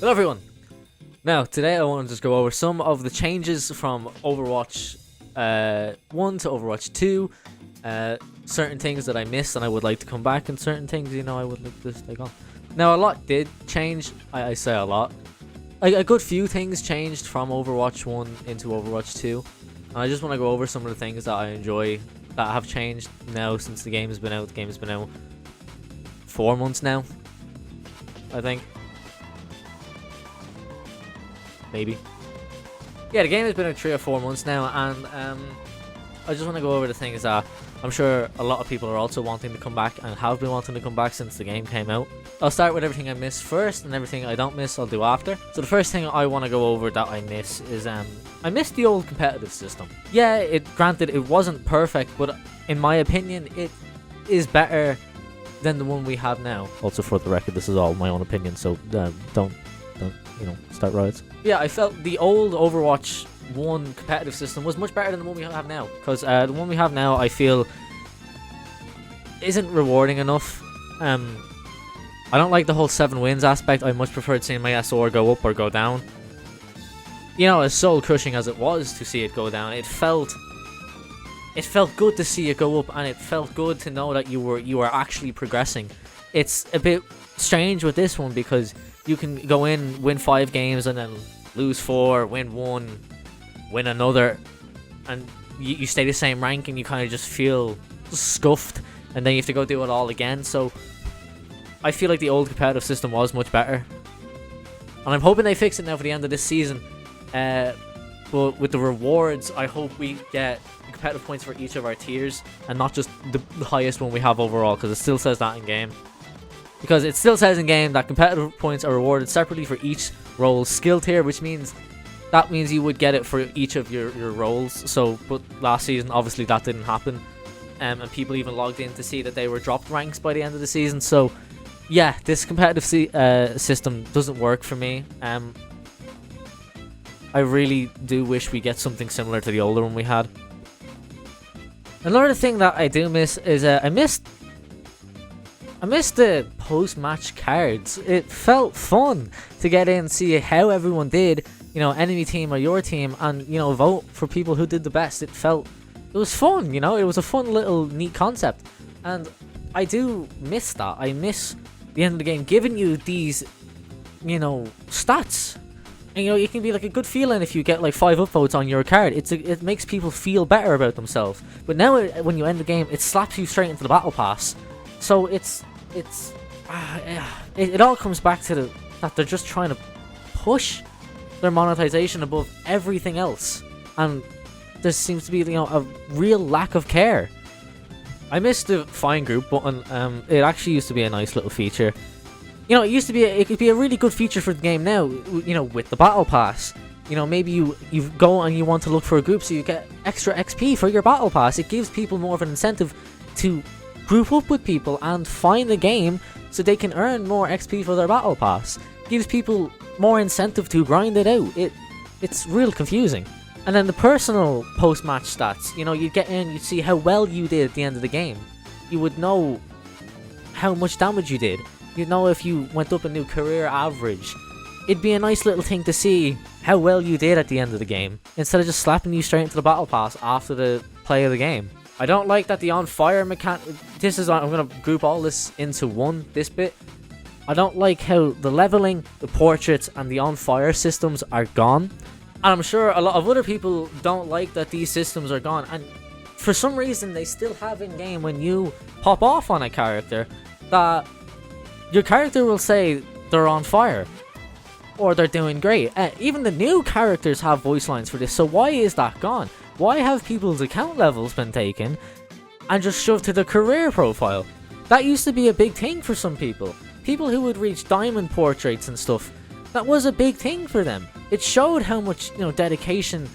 Hello everyone! Now, today I want to just go over some of the changes from Overwatch 1 to Overwatch 2. Certain things that I missed and I would like to come back, and certain things, I would like to take on. Now, a lot did change. I say a lot. A good few things changed from Overwatch 1 into Overwatch 2. And I just want to go over some of the things that I enjoy that have changed now since the game has been out. The game has been out 4 months now, I think. Maybe. Yeah, the game has been out 3 or 4 months now, and I just want to go over the things that I'm sure a lot of people are also wanting to come back and have been wanting to come back since the game came out. I'll start with everything I missed first, and everything I don't miss I'll do after. So the first thing I want to go over that I miss is I miss the old competitive system. Yeah, granted it wasn't perfect, but in my opinion it is better than the one we have now. Also, for the record, this is all my own opinion, so don't start riots. Yeah, I felt the old Overwatch 1 competitive system was much better than the one we have now, because the one we have now I feel isn't rewarding enough. I don't like the whole 7 wins aspect. I much preferred seeing my SR go up or go down. As soul crushing as it was to see it go down, it felt good to see it go up, and it felt good to know that you were actually progressing. It's a bit strange with this one because you can go in, win 5 games, and then lose 4, win 1, win another, and you stay the same rank, and you kind of just feel scuffed, and then you have to go do it all again. So I feel like the old competitive system was much better, and I'm hoping they fix it now for the end of this season. But with the rewards, I hope we get competitive points for each of our tiers, and not just the highest one we have overall, because it still says that in game. Because it still says in game that competitive points are rewarded separately for each role's skill tier, which means you would get it for each of your roles. So, but last season obviously that didn't happen, and people even logged in to see that they were dropped ranks by the end of the season. So yeah, this competitive system doesn't work for me. I really do wish we get something similar to the older one we had. Another thing that I do miss is I missed the post-match cards. It felt fun to get in and see how everyone did, enemy team or your team, and vote for people who did the best. It was fun, it was a fun little neat concept, and I do miss that. I miss the end of the game giving you these stats, and it can be like a good feeling if you get like 5 upvotes on your card. It makes people feel better about themselves. But now when you end the game, it slaps you straight into the battle pass. So it all comes back to that they're just trying to push their monetization above everything else, and there seems to be a real lack of care. I missed the find group button. It actually used to be a nice little feature. It could be a really good feature for the game now. With the battle pass. Maybe you go and you want to look for a group, so you get extra XP for your battle pass. It gives people more of an incentive to group up with people and find the game so they can earn more XP for their battle pass. Gives people more incentive to grind it out. It's real confusing. And then the personal post-match stats, you'd get in, you'd see how well you did at the end of the game. You would know how much damage you did. You'd know if you went up a new career average. It'd be a nice little thing to see how well you did at the end of the game, instead of just slapping you straight into the battle pass after the play of the game. I don't like that the on fire mechanic. I'm gonna group all this into this bit. I don't like how the leveling, the portraits, and the on fire systems are gone. And I'm sure a lot of other people don't like that these systems are gone. And for some reason, they still have in game when you pop off on a character that your character will say they're on fire or they're doing great. Even the new characters have voice lines for this. So why is that gone? Why have people's account levels been taken and just shoved to the career profile? That used to be a big thing for some people. People who would reach diamond portraits and stuff. That was a big thing for them. It showed how much, dedication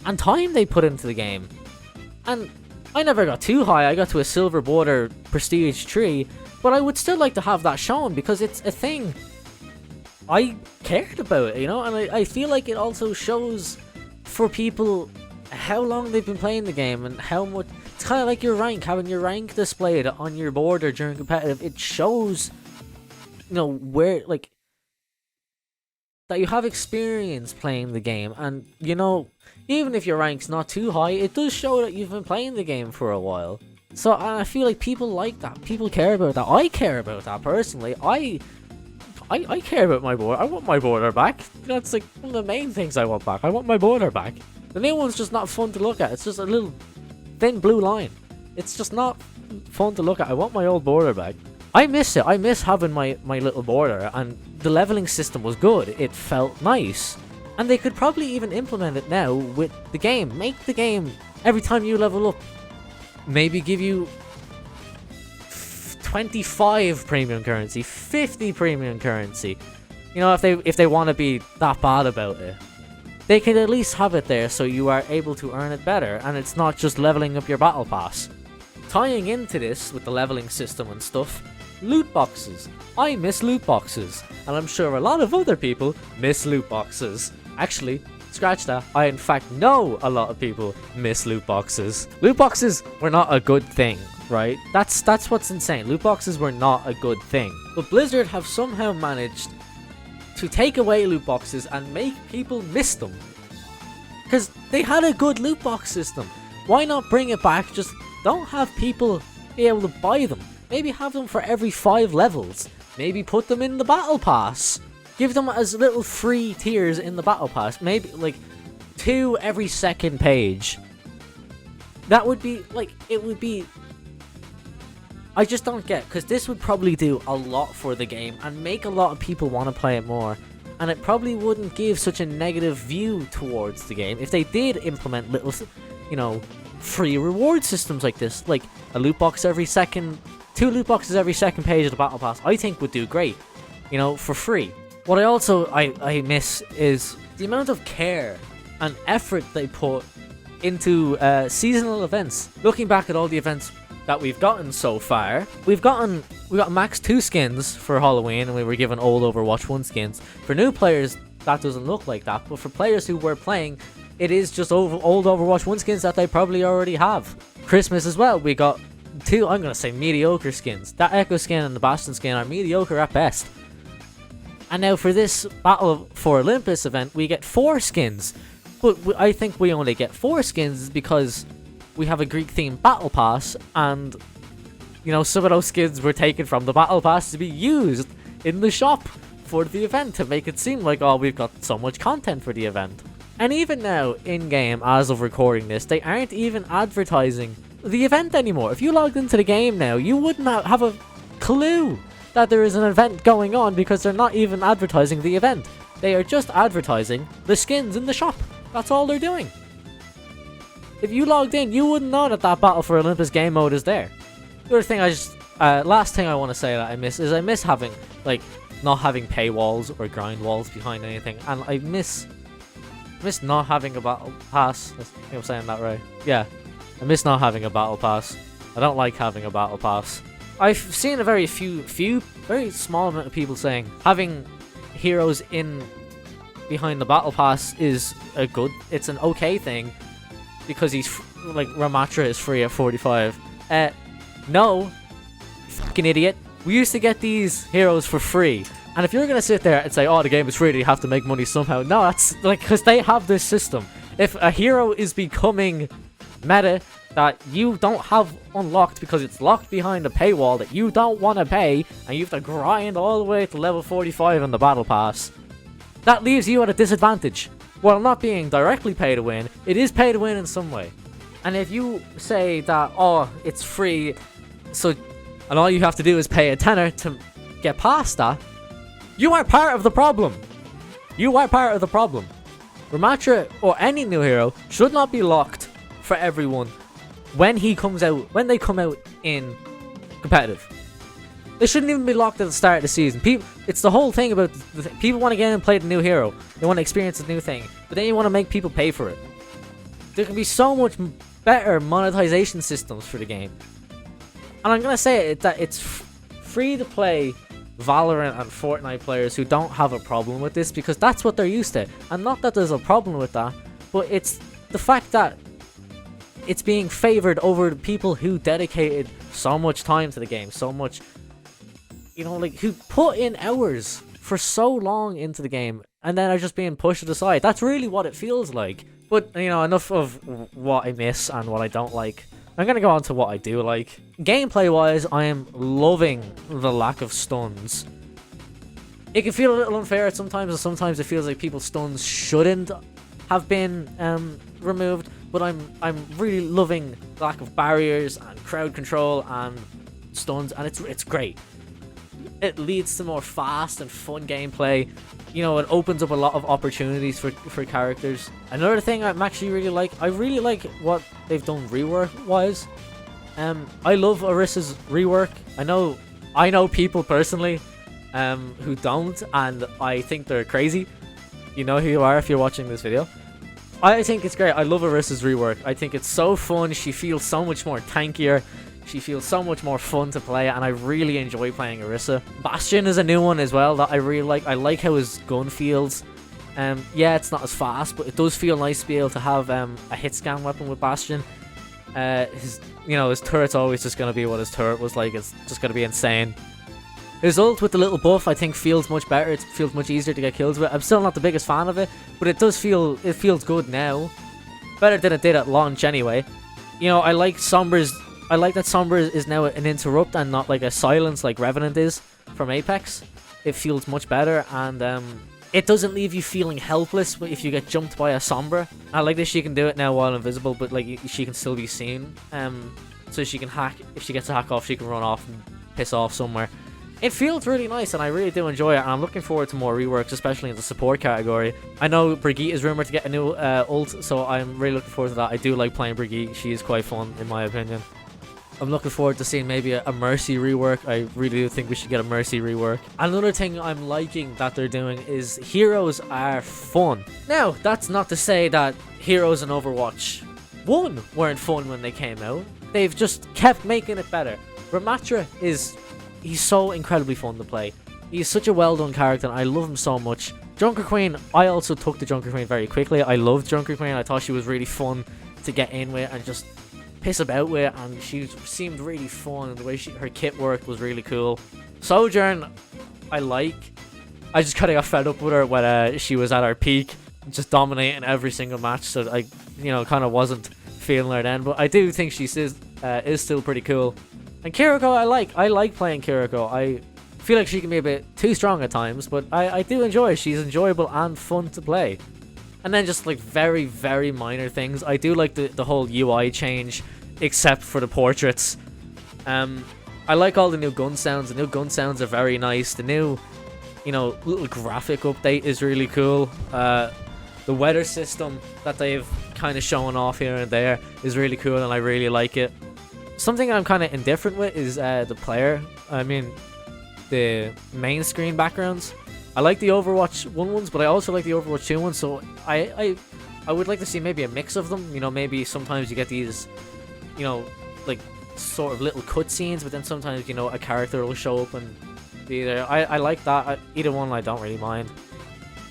and time they put into the game. And I never got too high. I got to a silver border prestige 3, but I would still like to have that shown because it's a thing I cared about, and I feel like it also shows for people how long they've been playing the game and how much. It's kind of like your rank, having your rank displayed on your border during competitive. It shows, where, like, that you have experience playing the game, and you know, even if your rank's not too high, it does show that you've been playing the game for a while. So I feel like people like that. People care about that. I care about that personally. I care about my border. I want my border back. You know, it's like one of the main things I want back. I want my border back. The new one's just not fun to look at. It's just a little thin blue line. It's just not fun to look at. I want my old border back. I miss it. I miss having my little border, and the leveling system was good. It felt nice. And they could probably even implement it now with the game. Make the game, every time you level up, maybe give you 25 premium currency, 50 premium currency. You know, if they want to be that bad about it, they can at least have it there so you are able to earn it better, and it's not just leveling up your battle pass. Tying into this with the leveling system and stuff, loot boxes. I miss loot boxes, and I'm sure a lot of other people miss loot boxes. Actually, scratch that. I in fact know a lot of people miss loot boxes. Loot boxes were not a good thing, right? That's what's insane. Loot boxes were not a good thing. But Blizzard have somehow managed to take away loot boxes and make people miss them. Because they had a good loot box system. Why not bring it back? Just don't have people be able to buy them. Maybe have them for every 5 levels. Maybe put them in the battle pass. Give them as little free tiers in the battle pass. Maybe like 2 every second page. That would be like, it would be, I just don't get, because this would probably do a lot for the game and make a lot of people want to play it more, and it probably wouldn't give such a negative view towards the game if they did implement little, you know, free reward systems like this, like a loot box every second, 2 loot boxes every second page of the battle pass. I think would do great, you know, for free. What I also I miss is the amount of care and effort they put into seasonal events. Looking back at all the events that we've gotten so far, we got max 2 skins for Halloween, and we were given old Overwatch 1 skins. For new players, that doesn't look like that, but for players who were playing, it is just old Overwatch 1 skins that they probably already have. Christmas as well, we got 2, I'm gonna say mediocre skins. That Echo skin and the Bastion skin are mediocre at best. And now for this Battle for Olympus event, we get 4 skins. But I think we only get 4 skins because we have a Greek-themed Battle Pass, and, you know, some of those skins were taken from the Battle Pass to be used in the shop for the event to make it seem like, oh, we've got so much content for the event. And even now, in-game, as of recording this, they aren't even advertising the event anymore. If you logged into the game now, you wouldn't have a clue that there is an event going on because they're not even advertising the event. They are just advertising the skins in the shop. That's all they're doing. If you logged in, you wouldn't know that Battle for Olympus game mode is there. The other thing last thing I want to say that I miss having, like, not having paywalls or grind walls behind anything, and I miss not having a battle pass. I think I'm saying that right. Yeah, I miss not having a battle pass. I don't like having a battle pass. I've seen a very small amount of people saying having heroes in behind the battle pass is it's an okay thing because he's like Ramatra is free at 45. No, fucking idiot. We used to get these heroes for free, and if you're gonna sit there and say, "Oh, the game is free, you have to make money somehow," no, that's like because they have this system. If a hero is becoming meta that you don't have unlocked because it's locked behind a paywall that you don't want to pay, and you have to grind all the way to level 45 in the battle pass, that leaves you at a disadvantage. While not being directly pay to win, it is pay to win in some way. And if you say that, oh, it's free, and all you have to do is pay a tenner to get past that, you are part of the problem. You are part of the problem. Ramatra or any new hero should not be locked for everyone when they come out in competitive. They shouldn't even be locked at the start of the season. It's the whole thing about people want to get in and play the new hero. They want to experience the new thing, but then you want to make people pay for it. There can be so much better monetization systems for the game. And I'm gonna say it that it's free to play Valorant and Fortnite players who don't have a problem with this because that's what they're used to. And not that there's a problem with that, but it's the fact that it's being favored over the people who dedicated so much time to the game, so much, you know, like, who put in hours for so long into the game and then are just being pushed to the side. That's really what it feels like. But, you know, enough of what I miss and what I don't like. I'm going to go on to what I do like. Gameplay-wise, I am loving the lack of stuns. It can feel a little unfair sometimes, and sometimes it feels like people's stuns shouldn't have been removed. But I'm really loving the lack of barriers and crowd control and stuns, and it's great. It leads to more fast and fun gameplay. You know, it opens up a lot of opportunities for characters. Another thing I'm actually I really like what they've done rework-wise. I love Orissa's rework. I know people personally who don't, and I think they're crazy. You know who you are if you're watching this video. I think it's great. I love Orissa's rework. I think it's so fun. She feels so much more tankier. She feels so much more fun to play, and I really enjoy playing Orisa. Bastion is a new one as well that I really like. I like how his gun feels. Yeah, it's not as fast, but it does feel nice to be able to have a hit scan weapon with Bastion. His turret's always just going to be what his turret was like. It's just going to be insane. His ult with the little buff, I think, feels much better. It feels much easier to get kills with. I'm still not the biggest fan of it, but it feels good now. Better than it did at launch anyway. You know, I like that Sombra is now an interrupt and not like a silence like Revenant is from Apex. It feels much better, and it doesn't leave you feeling helpless if you get jumped by a Sombra. I like that she can do it now while invisible, but like she can still be seen. So she can hack. If she gets a hack off, she can run off and piss off somewhere. It feels really nice, and I really do enjoy it, and I'm looking forward to more reworks, especially in the support category. I know Brigitte is rumored to get a new ult, so I'm really looking forward to that. I do like playing Brigitte. She is quite fun, in my opinion. I'm looking forward to seeing maybe a Mercy rework. I really do think we should get a Mercy rework. Another thing I'm liking that they're doing is heroes are fun. Now, that's not to say that heroes in Overwatch 1 weren't fun when they came out. They've just kept making it better. Ramatra he's so incredibly fun to play. He's such a well done character, and I love him so much. Junker Queen, I also took to Junker Queen very quickly. I loved Junker Queen. I thought she was really fun to get in with and just piss about with, and she seemed really fun, and the way her kit worked was really cool. Sojourn, I just kind of got fed up with her when she was at her peak, just dominating every single match, so I, kind of wasn't feeling her then, but I do think she is still pretty cool. And Kiriko, I like playing Kiriko. I feel like she can be a bit too strong at times, but I do enjoy her. She's enjoyable and fun to play. And then just like very, very minor things. I do like the whole UI change, except for the portraits. I like all the new gun sounds. The new gun sounds are very nice. The new, little graphic update is really cool. The weather system that they've kind of shown off here and there is really cool, and I really like it. Something I'm kind of indifferent with is the main screen backgrounds. I like the Overwatch 1 ones, but I also like the Overwatch 2 ones, so I would like to see maybe a mix of them. Maybe sometimes you get these, like sort of little cutscenes, but then sometimes, a character will show up and be there. I like that. Either one I don't really mind.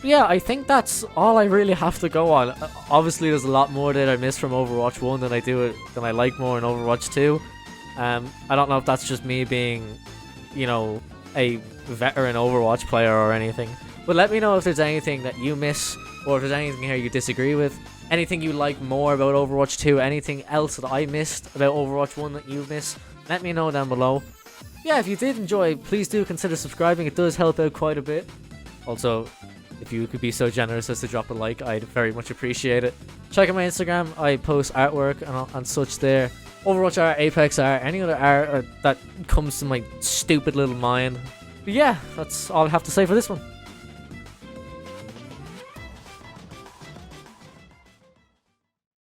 But yeah, I think that's all I really have to go on. Obviously, there's a lot more that I miss from Overwatch 1 than I like more in Overwatch 2. I don't know if that's just me being, a veteran Overwatch player or anything. But let me know if there's anything that you miss, or if there's anything here you disagree with. Anything you like more about Overwatch 2, anything else that I missed about Overwatch 1 that you missed, let me know down below. Yeah, if you did enjoy, please do consider subscribing. It does help out quite a bit. Also, if you could be so generous as to drop a like, I'd very much appreciate it. Check out my Instagram. I post artwork and such there. Overwatch art, Apex art, any other art that comes to my stupid little mind. But yeah, that's all I have to say for this one.